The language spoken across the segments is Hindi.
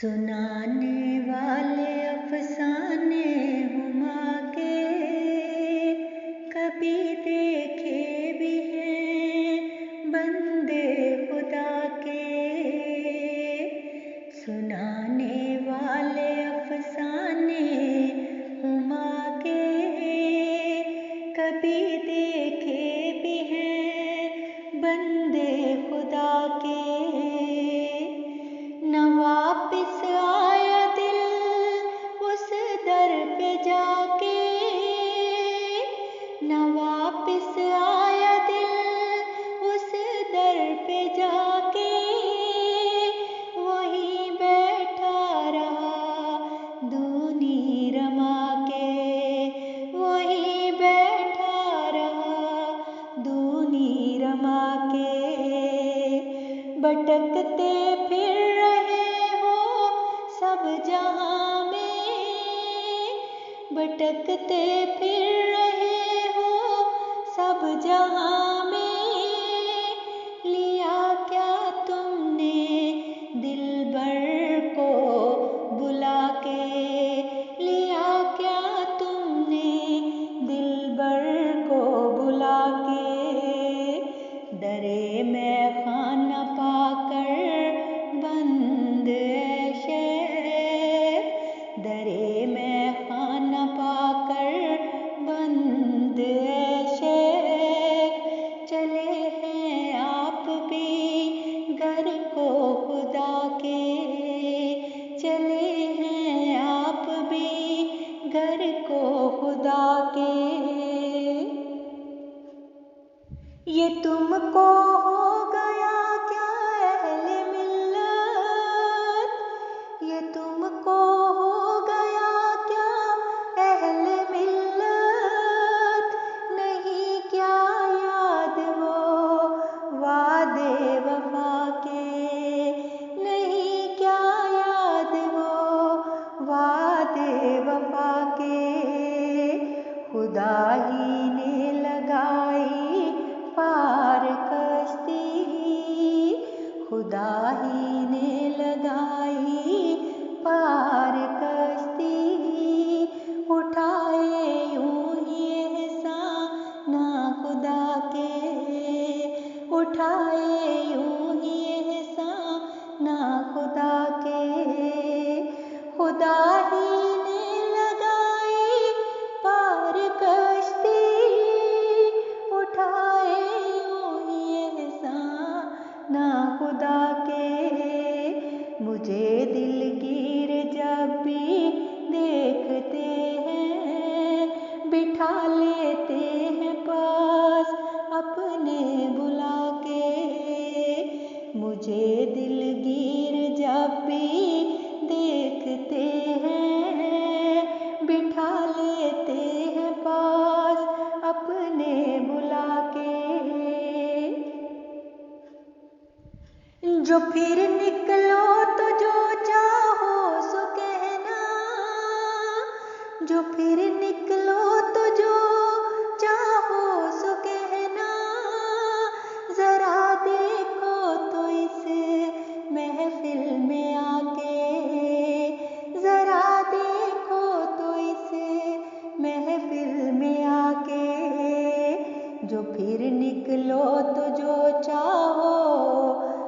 सुनाने वाले अफसाने हुमा के कभी देखे भी हैं बंदे खुदा के। सुनाने वाले अफसाने हुमा के कभी देखे भी हैं बंदे खुदा के। न वापिस आया दिल उस दर पे जाके, न वापिस आया दिल उस दर पे जाके। वहीं बैठा रहा दूनी रमा के, वहीं बैठा रहा दूनी रमा के। भटकते फिर सब जहां में, भटकते फिर रहे हो सब जहां में। लिया क्या तुमने दिलबर को बुला के, लिया क्या तुमने दिलबर को बुला के। दरे में खाना पाकर बंद दरे में खाना पाकर बंद शेख। चले हैं आप भी घर को खुदा के, चले हैं आप भी घर को खुदा के। ये तुमको हो गया क्या अहले मिल्लत, ये तुमको हो गया क्या अहले मिल्लत। नहीं क्या याद वो वादे वफा के, नहीं क्या याद वो वादे वफा के। खुदा ही ने लगाई पार कश्ती, खुदा ही ने लगाई पार कश्ती। उठाए यूं ही एहसान खुदा के, उठाए यूं ही एहसान खुदा के। खुदा ही ने लगाई पार कश्ती, उठाए यूं ही एहसान खुदा के। मुझे दिलगीर जब भी देखते हैं बिठा लेते हैं पास अपने बुला के। मुझे दिलगीर जब भी देखते हैं बिठा लेते हैं पास अपने बुला के। जो फिर निकलो तो जो चाहो सो कहना, जो फिर निकलो तो जो चाहो सो कहना। जरा देखो तो इस महफिल में आके, जरा देखो तो इस महफिल में आके। जो फिर निकलो तो जो चाहो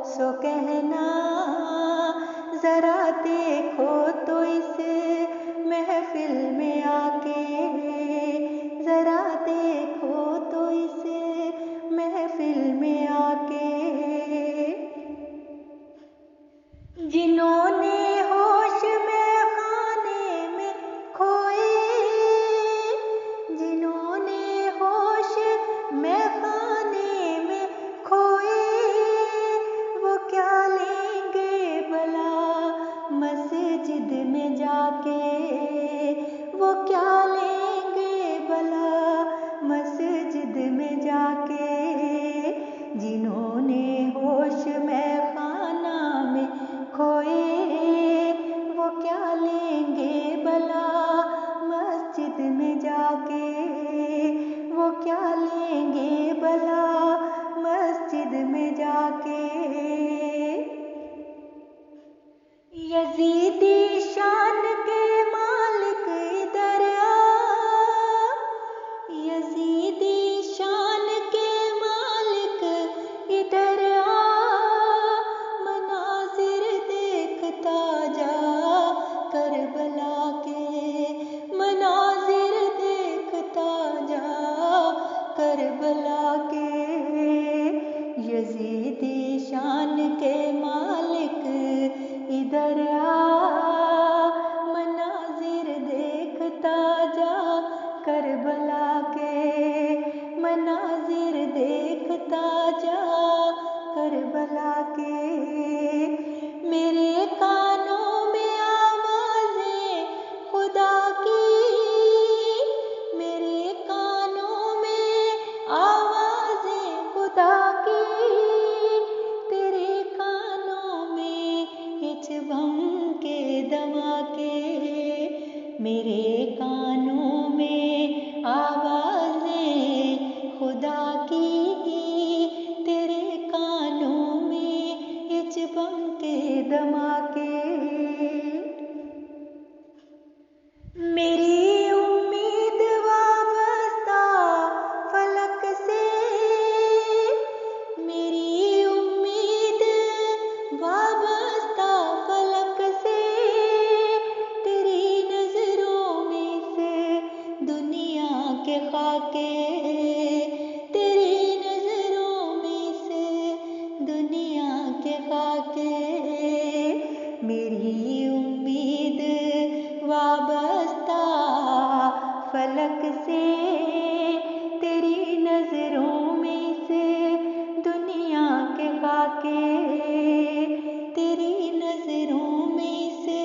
सो कहना। जरा देखो तो इस महफिल में आके, जरा देखो तो इस महफिल में आके। जिन्होंने होश में खाने में खोए, जिन्होंने होश में खाने में खोए। वो क्या लेंगे भला मस्जिद में जाके, वो क्या लेंगे भला मस्जिद में जाके। जिन्होंने होश में खाना में खोए, वो क्या लेंगे भला मस्जिद में जाके, वो क्या लेंगे भला मस्जिद में जाके। यजीद मेरे कानों में आवाज़ें खुदा की, तेरे कानों में ये चिपम के धमाके। मेरी उम्मीद वाबस्ता फलक से, मेरी उम्मीद वाबस्ता फलक से, तेरी नजरों में से दुनिया के खाके, तेरी नजरों में से दुनिया के खाके। मेरी उम्मीद वाबस्ता फलक से, तेरी नजरों में से दुनिया के खाके, तेरी नजरों में से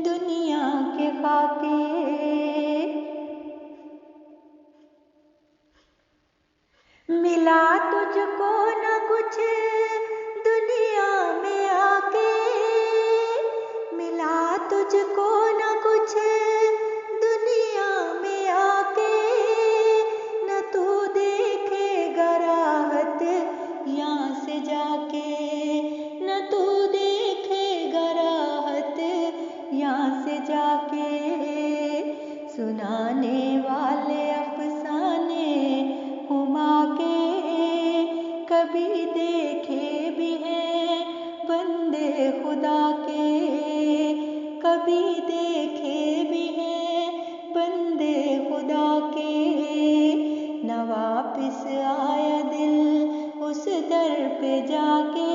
दुनिया के खाके। मिला तुझको न कुछ दुनिया में आके, मिला तुझको न कुछ दुनिया में आके, न तू देखेगा राहत यहाँ से जाके, न तू देखेगा राहत यहाँ से जाके। सुनाने वाले अफसाने हुमा के, कभी देखे भी हैं बंदे खुदा के, कभी देखे भी हैं बंदे खुदा के। न वापिस आया दिल उस दर पे जाके,